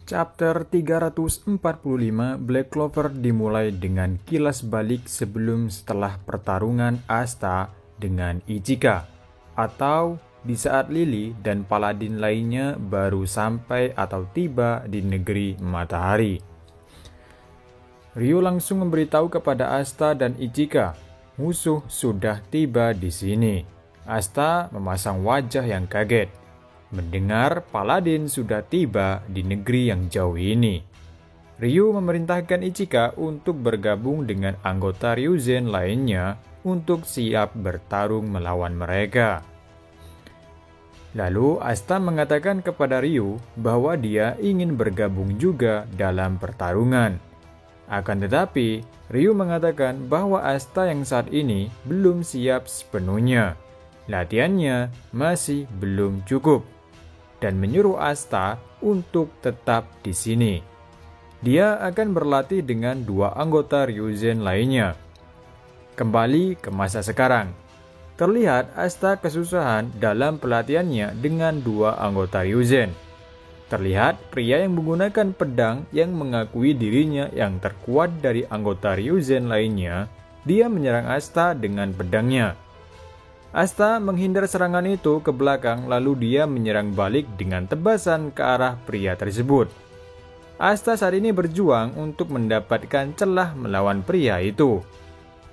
Chapter 345 Black Clover dimulai dengan kilas balik sebelum setelah pertarungan Asta dengan Ichika, atau di saat Lily dan Paladin lainnya baru sampai atau tiba di negeri matahari. Ryu langsung memberitahu kepada Asta dan Ichika, musuh sudah tiba di sini. Asta memasang wajah yang kaget mendengar Paladin sudah tiba di negeri yang jauh ini. Ryu memerintahkan Ichika untuk bergabung dengan anggota Ryuzen lainnya untuk siap bertarung melawan mereka. Lalu Asta mengatakan kepada Ryu bahwa dia ingin bergabung juga dalam pertarungan. Akan tetapi, Ryu mengatakan bahwa Asta yang saat ini belum siap sepenuhnya. Latihannya masih belum cukup. Dan menyuruh Asta untuk tetap di sini. Dia akan berlatih dengan dua anggota Ryuzen lainnya. Kembali ke masa sekarang. Terlihat Asta kesusahan dalam pelatihannya dengan dua anggota Ryuzen. Terlihat pria yang menggunakan pedang yang mengakui dirinya yang terkuat dari anggota Ryuzen lainnya, dia menyerang Asta dengan pedangnya. Asta menghindar serangan itu ke belakang lalu dia menyerang balik dengan tebasan ke arah pria tersebut. Asta saat ini berjuang untuk mendapatkan celah melawan pria itu.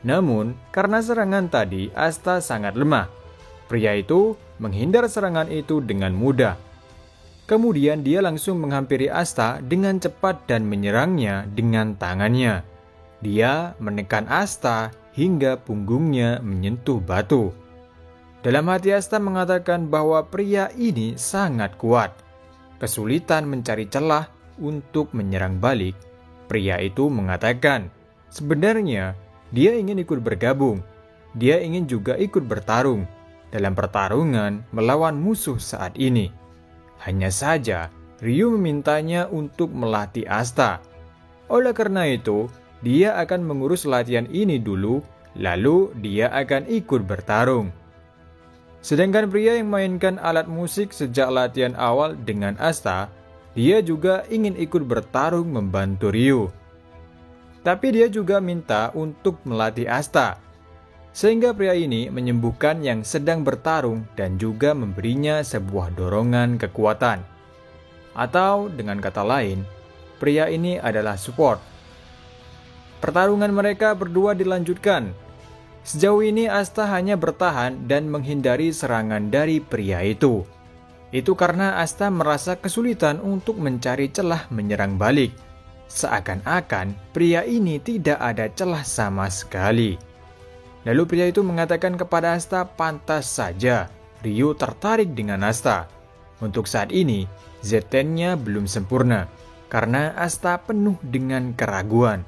Namun, karena serangan tadi Asta sangat lemah. Pria itu menghindar serangan itu dengan mudah. Kemudian dia langsung menghampiri Asta dengan cepat dan menyerangnya dengan tangannya. Dia menekan Asta hingga punggungnya menyentuh batu. Dalam hati Asta mengatakan bahwa pria ini sangat kuat. Kesulitan mencari celah untuk menyerang balik. Pria itu mengatakan, sebenarnya dia ingin ikut bergabung. Dia ingin juga ikut bertarung dalam pertarungan melawan musuh saat ini. Hanya saja, Ryu memintanya untuk melatih Asta. Oleh karena itu, dia akan mengurus latihan ini dulu, lalu dia akan ikut bertarung. Sedangkan pria yang mainkan alat musik sejak latihan awal dengan Asta, dia juga ingin ikut bertarung membantu Ryu. Tapi dia juga minta untuk melatih Asta, sehingga pria ini menyembuhkan yang sedang bertarung dan juga memberinya sebuah dorongan kekuatan. Atau dengan kata lain, pria ini adalah support. Pertarungan mereka berdua dilanjutkan. Sejauh ini Asta hanya bertahan dan menghindari serangan dari pria itu. Itu karena Asta merasa kesulitan untuk mencari celah menyerang balik. Seakan-akan pria ini tidak ada celah sama sekali. Lalu pria itu mengatakan kepada Asta pantas saja Ryu tertarik dengan Asta. Untuk saat ini, Z10-nya belum sempurna karena Asta penuh dengan keraguan.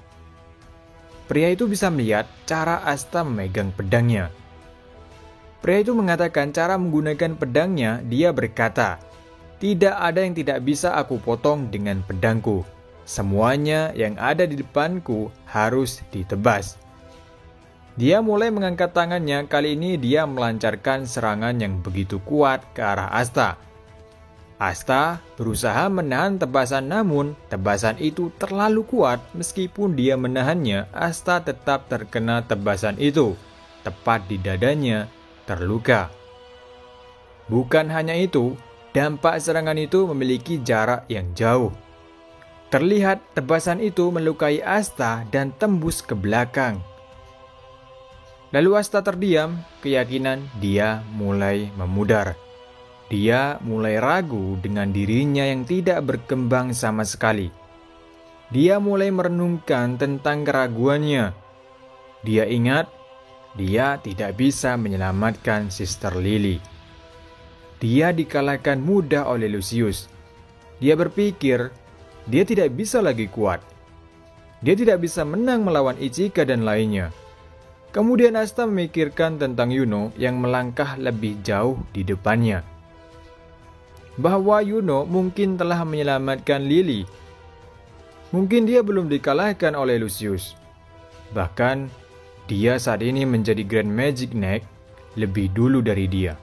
Pria itu bisa melihat cara Asta memegang pedangnya. Pria itu mengatakan cara menggunakan pedangnya, dia berkata, "Tidak ada yang tidak bisa aku potong dengan pedangku. Semuanya yang ada di depanku harus ditebas." Dia mulai mengangkat tangannya, kali ini dia melancarkan serangan yang begitu kuat ke arah Asta. Asta berusaha menahan tebasan namun tebasan itu terlalu kuat meskipun dia menahannya, Asta tetap terkena tebasan itu, tepat di dadanya, terluka. Bukan hanya itu, dampak serangan itu memiliki jarak yang jauh. Terlihat tebasan itu melukai Asta dan tembus ke belakang. Lalu Asta terdiam, keyakinan dia mulai memudar. Dia mulai ragu dengan dirinya yang tidak berkembang sama sekali. Dia mulai merenungkan tentang keraguannya. Dia ingat, dia tidak bisa menyelamatkan Sister Lily. Dia dikalahkan mudah oleh Lucius. Dia berpikir, dia tidak bisa lagi kuat. Dia tidak bisa menang melawan Ichika dan lainnya. Kemudian Asta memikirkan tentang Yuno yang melangkah lebih jauh di depannya. Bahwa Yuno mungkin telah menyelamatkan Lily. Mungkin dia belum dikalahkan oleh Lucius. Bahkan, dia saat ini menjadi Grand Magic Knight lebih dulu dari dia.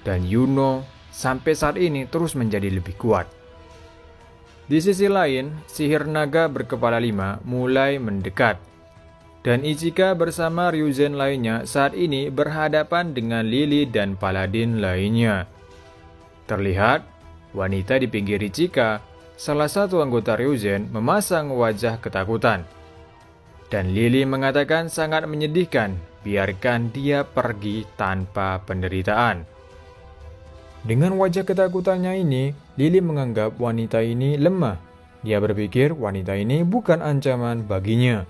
Dan Yuno sampai saat ini terus menjadi lebih kuat. Di sisi lain, sihir naga berkepala 5 mulai mendekat. Dan Ichika bersama Ryuzen lainnya saat ini berhadapan dengan Lily dan Paladin lainnya. Terlihat, wanita di pinggir Ichika, salah satu anggota Ryuzen, memasang wajah ketakutan. Dan Lily mengatakan sangat menyedihkan, biarkan dia pergi tanpa penderitaan. Dengan wajah ketakutannya ini, Lily menganggap wanita ini lemah. Dia berpikir wanita ini bukan ancaman baginya.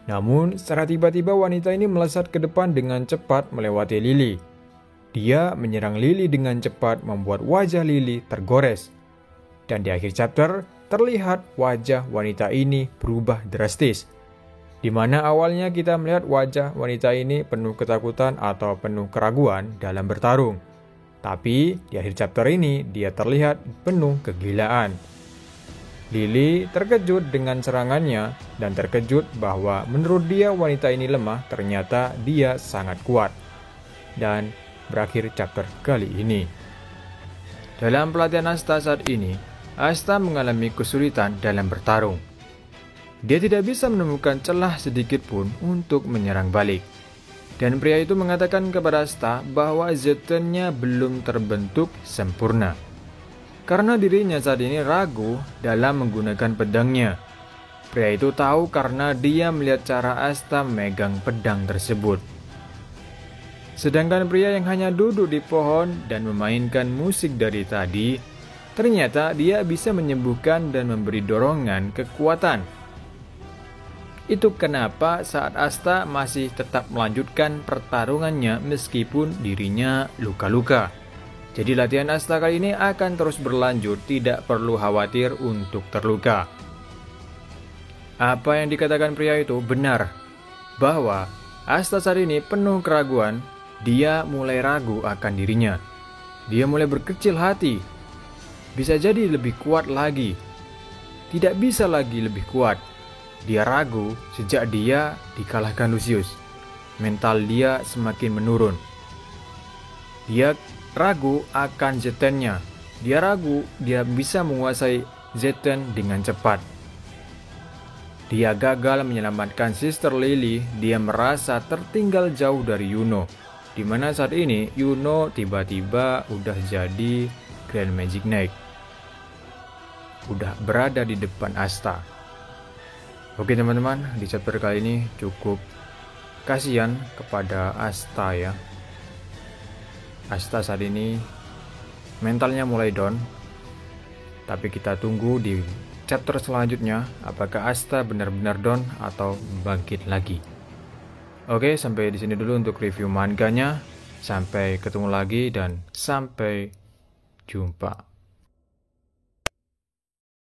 Namun, secara tiba-tiba wanita ini melesat ke depan dengan cepat melewati Lily. Dia menyerang Lily dengan cepat membuat wajah Lily tergores. Dan di akhir chapter, terlihat wajah wanita ini berubah drastis. Di mana awalnya kita melihat wajah wanita ini penuh ketakutan atau penuh keraguan dalam bertarung. Tapi di akhir chapter ini dia terlihat penuh kegilaan. Lily terkejut dengan serangannya dan terkejut bahwa menurut dia wanita ini lemah, ternyata dia sangat kuat. Dan berakhir chapter kali ini. Dalam pelatihan Asta saat ini, Asta mengalami kesulitan dalam bertarung. Dia tidak bisa menemukan celah sedikit pun untuk menyerang balik. Dan pria itu mengatakan kepada Asta bahwa Zetennya belum terbentuk sempurna. Karena dirinya saat ini ragu dalam menggunakan pedangnya. Pria itu tahu karena dia melihat cara Asta memegang pedang tersebut. Sedangkan pria yang hanya duduk di pohon dan memainkan musik dari tadi, ternyata dia bisa menyembuhkan dan memberi dorongan kekuatan. Itu kenapa saat Asta masih tetap melanjutkan pertarungannya meskipun dirinya luka-luka. Jadi latihan Asta kali ini akan terus berlanjut, tidak perlu khawatir untuk terluka. Apa yang dikatakan pria itu benar, bahwa Asta saat ini penuh keraguan, dia mulai ragu akan dirinya. Dia mulai berkecil hati, bisa jadi lebih kuat lagi, tidak bisa lagi lebih kuat. Dia ragu sejak dia dikalahkan Lucius, mental dia semakin menurun. Dia ragu akan Zetennya. Dia ragu dia bisa menguasai Zeten dengan cepat. Dia gagal menyelamatkan Sister Lily. Dia merasa tertinggal jauh dari Yuno. Di mana saat ini Yuno tiba-tiba udah jadi Grand Magic Knight. Udah berada di depan Asta. Oke teman-teman, di chapter kali ini cukup kasihan kepada Asta ya. Asta saat ini mentalnya mulai down. Tapi kita tunggu di chapter selanjutnya apakah Asta benar-benar down atau bangkit lagi. Oke, sampai di sini dulu untuk review manganya. Sampai ketemu lagi dan sampai jumpa.